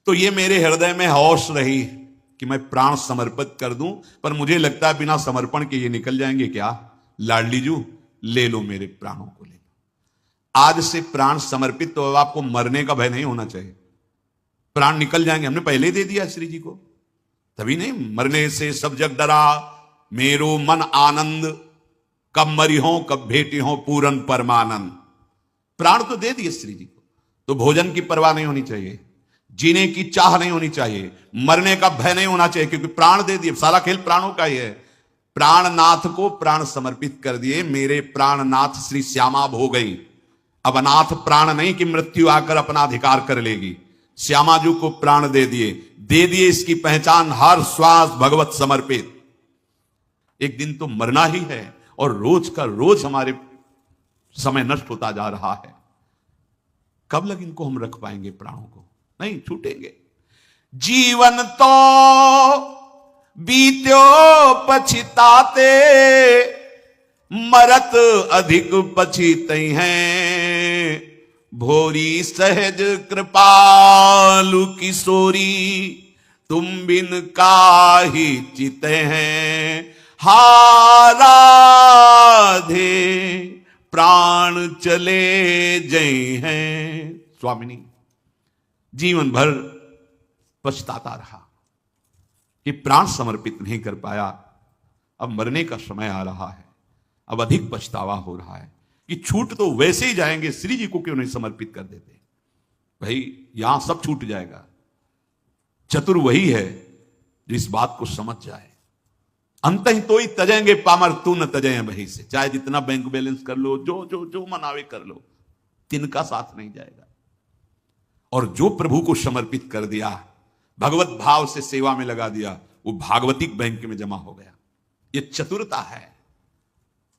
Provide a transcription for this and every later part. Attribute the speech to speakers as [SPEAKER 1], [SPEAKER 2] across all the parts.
[SPEAKER 1] तो ये मेरे हृदय में होश रही कि मैं प्राण समर्पित कर दूं, पर मुझे लगता है बिना समर्पण के ये निकल जाएंगे क्या। लाडली जू, ले लो मेरे प्राणों को, ले लो। आज से प्राण समर्पित, तो अब आपको मरने का भय नहीं होना चाहिए। प्राण निकल जाएंगे, हमने पहले ही दे दिया श्री जी को, तभी नहीं। मरने से सब जग डरा, मेरो मन आनंद, कब मरी हो कब भेटी हो पूरन परमानंद। प्राण तो दे दिए श्री जी को, तो भोजन की परवाह नहीं होनी चाहिए, जीने की चाह नहीं होनी चाहिए, मरने का भय नहीं होना चाहिए, क्योंकि प्राण दे दिए। सारा खेल प्राणों का ही है। प्राणनाथ को प्राण समर्पित कर दिए, मेरे प्राणनाथ श्री श्यामा भो गई। अब अनाथ प्राण नहीं कि मृत्यु आकर अपना अधिकार कर लेगी। श्यामा जी को प्राण दे दिए इसकी पहचान हर श्वास भगवत समर्पित। एक दिन तो मरना ही है, और रोज का रोज हमारे समय नष्ट होता जा रहा है। कब लग इनको हम रख पाएंगे प्राणों को, नहीं छूटेंगे। जीवन तो बीत्यो पछताते, मरत अधिक पछीते हैं। भोरी सहज कृपालु किशोरी, तुम बिन काहि चिते हैं। हाराधे प्राण चले जय हैं। स्वामिनी जीवन भर पछताता रहा कि प्राण समर्पित नहीं कर पाया। अब मरने का समय आ रहा है, अब अधिक पछतावा हो रहा है कि छूट तो वैसे ही जाएंगे, श्री जी को क्यों नहीं समर्पित कर देते। भाई यहां सब छूट जाएगा। चतुर वही है जो इस बात को समझ जाए। अंत ही तो ही तजेंगे पामर, तू न तजे वही से। चाहे जितना बैंक बैलेंस कर लो, जो जो जो मनावे कर लो, तिनका साथ नहीं जाएगा। और जो प्रभु को समर्पित कर दिया, भगवत भाव से सेवा में लगा दिया, वो भागवतिक बैंक में जमा हो गया। ये चतुरता है।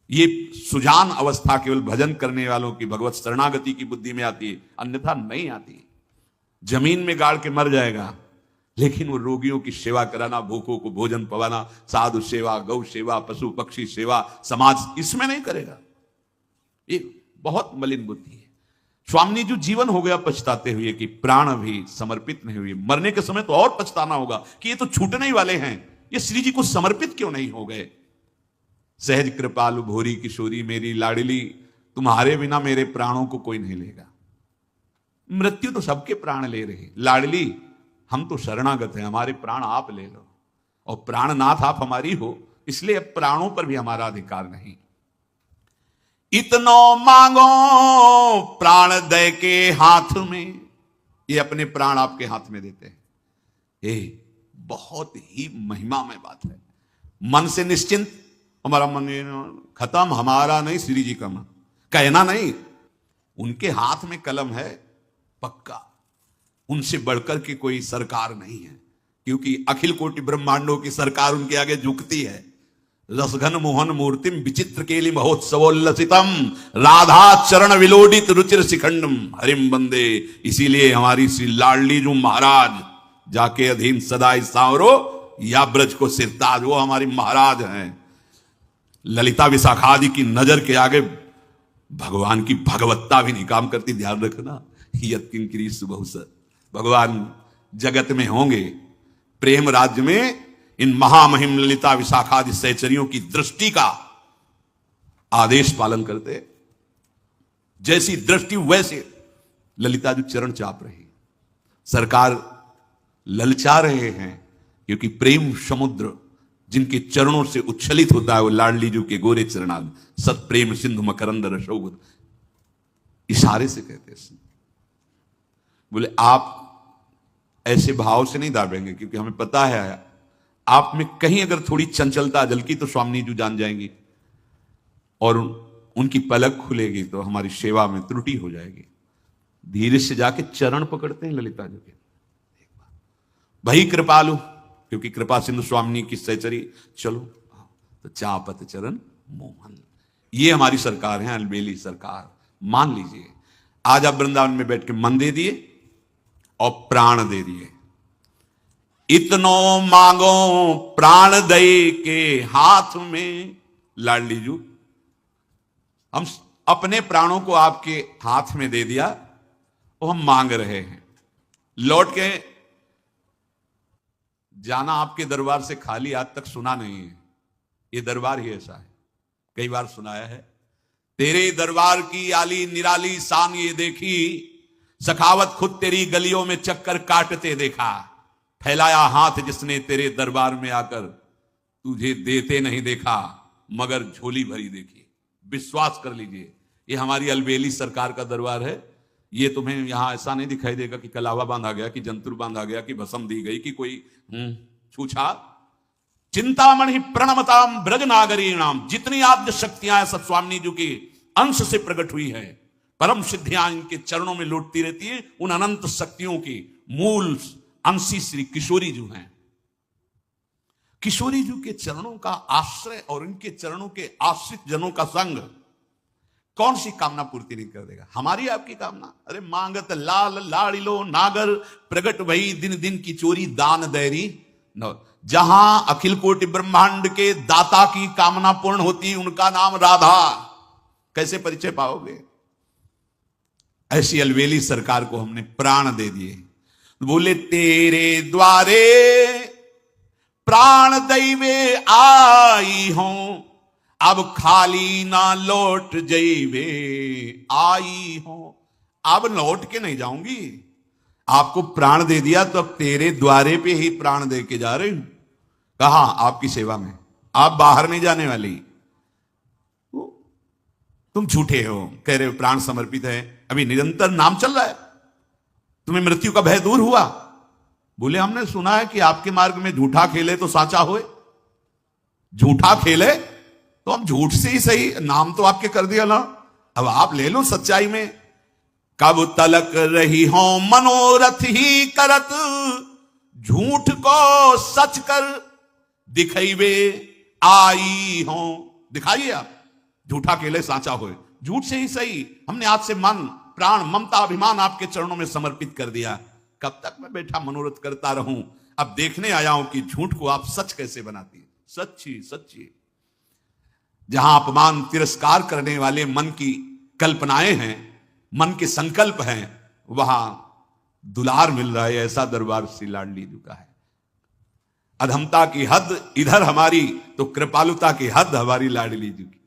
[SPEAKER 1] ये सुजान अवस्था केवल भजन करने वालों की, भगवत शरणागति की बुद्धि में आती है, अन्यथा नहीं आती। जमीन में गाड़ के मर जाएगा, लेकिन वो रोगियों की सेवा कराना, भूखों को भोजन पवाना, साधु सेवा, गौ सेवा, पशु पक्षी सेवा, समाज, इसमें नहीं करेगा। ये बहुत मलिन बुद्धि है। स्वामी जी जीवन हो गया पछताते हुए कि प्राण भी समर्पित नहीं हुए। मरने के समय तो और पछताना होगा कि ये तो छूटने ही वाले हैं, ये श्री जी को समर्पित क्यों नहीं हो गए। सहज कृपालु भोरी किशोरी मेरी लाडली, तुम्हारे बिना मेरे प्राणों को कोई नहीं लेगा। मृत्यु तो सबके प्राण ले रही, लाडली हम तो शरणागत हैं, हमारे प्राण आप ले लो। और प्राणनाथ आप हमारी हो, इसलिए अब प्राणों पर भी हमारा अधिकार नहीं। इतनो मांगो प्राण दे के हाथ में, ये अपने प्राण आपके हाथ में देते हैं। ये बहुत ही महिमा में बात है। मन से निश्चिंत, हमारा मन खत्म, हमारा नहीं श्री जी का मन, कहना नहीं। उनके हाथ में कलम है पक्का, उनसे बढ़कर के कोई सरकार नहीं है, क्योंकि अखिल कोटि ब्रह्मांडों की सरकार उनके आगे झुकती है। रसघन मोहन मूर्तिम विचित्र केली महोत्सवोल्लसितम, राधा चरण विलोडित रुचिर शिखंडम हरिम बंदे। इसीलिए हमारी श्री लाडली जो महाराज, जाके अधीन सदाई सांवरो या ब्रज को सिरताज, वो हमारी महाराज हैं। ललिता विशाखादि की नजर के आगे भगवान की भगवत्ता भी नहीं काम करती। ध्यान रखना, यत्किंकरी सुबहुसत, भगवान जगत में होंगे, प्रेम राज्य में इन महामहिम ललिता विशाखादि सहचरियों की दृष्टि का आदेश पालन करते। जैसी दृष्टि वैसे ललिता जी चरण चाप रही। सरकार ललचा रहे हैं, क्योंकि प्रेम समुद्र जिनके चरणों से उच्छलित होता है, वो लाडली जी के गोरे चरणाग सत प्रेम सिंधु मकरंद रसोगुद। इशारे से कहते हैं, बोले आप ऐसे भाव से नहीं दाबेंगे, क्योंकि हमें पता है आप में कहीं अगर थोड़ी चंचलता झलकी तो स्वामी जी जान जाएंगी, और उनकी पलक खुलेगी तो हमारी सेवा में त्रुटि हो जाएगी। धीरे से जाके चरण पकड़ते हैं ललिता जी के, भाई कृपालु, क्योंकि कृपा सिंधु स्वामी की सहचरी, चलो तो चापत चरण मोहन। ये हमारी सरकार है, अलबेली सरकार, मान लीजिए। आज आप वृंदावन में बैठ के मन दे दिए और प्राण दे दिए। इतनो मांगो प्राण दे के हाथ में, लाडली जू हम अपने प्राणों को आपके हाथ में दे दिया, और हम मांग रहे हैं। लौट के जाना आपके दरबार से खाली आज तक सुना नहीं है। ये दरबार ही ऐसा है, कई बार सुनाया है। तेरे दरबार की आली निराली शान ये देखी, सखावत खुद तेरी गलियों में चक्कर काटते देखा। फैलाया हाथ जिसने तेरे दरबार में आकर, तुझे देते नहीं देखा मगर झोली भरी देखी। विश्वास कर लीजिए, ये हमारी अलबेली सरकार का दरबार है। ये तुम्हें यहां ऐसा नहीं दिखाई देगा कि कलावा बांधा गया, कि जंतुर बांधा गया, कि भस्म दी गई, कि कोई छूछा। चिंतामणि प्रणमताम ब्रज नागरीणाम, जितनी आद्य शक्तियां सब स्वामी जी के अंश से प्रकट हुई है, परम सिद्धियां इनके चरणों में लौटती रहती है। उन अनंत शक्तियों की मूल अंशी श्री किशोरी जी हैं। किशोरी जी के चरणों का आश्रय और इनके चरणों के आश्रित जनों का संग कौन सी कामना पूर्ति नहीं कर देगा? हमारी आपकी कामना। अरे मांगत लाल लाड़िलो नागर, प्रगट भई दिन दिन की चोरी दान दैरी। जहां अखिल कोटि ब्रह्मांड के दाता की कामना पूर्ण होती, उनका नाम राधा। कैसे परिचय पाओगे? ऐसी अलवेली सरकार को हमने प्राण दे दिए। बोले तेरे द्वारे प्राण दैवे आई हूं, अब खाली ना लौट जइबे आई हूं। अब लौट के नहीं जाऊंगी, आपको प्राण दे दिया तो अब तेरे द्वारे पे ही प्राण दे के जा रही हूं। कहा? आपकी सेवा में। आप बाहर नहीं जाने वाली। तुम झूठे हो, कह रहे हो प्राण समर्पित है, अभी निरंतर नाम चल रहा है, तुम्हें मृत्यु का भय दूर हुआ। बोले हमने सुना है कि आपके मार्ग में झूठा खेले तो साचा होए। झूठा खेले तो हम झूठ से ही सही, नाम तो आपके कर दिया ना, अब आप ले लो सच्चाई में। कब तलक रही हो मनोरथ ही करत, झूठ को सच कर दिखाइबे आई हो। दिखाइए आप, झूठा खेले साचा होए, झूठ से ही सही। हमने आज से मन प्राण ममता अभिमान आपके चरणों में समर्पित कर दिया। कब तक मैं बैठा मनोरथ करता रहूं? अब देखने आया हूं कि झूठ को आप सच कैसे बनाती है। सच्ची सच्ची। जहां अपमान तिरस्कार करने वाले मन की कल्पनाएं हैं, मन के संकल्प हैं, वहां दुलार मिल रहा है। ऐसा दरबार श्री लाडली जी का है। अधमता की हद इधर हमारी, तो कृपालुता की हद हमारी लाडली जी की।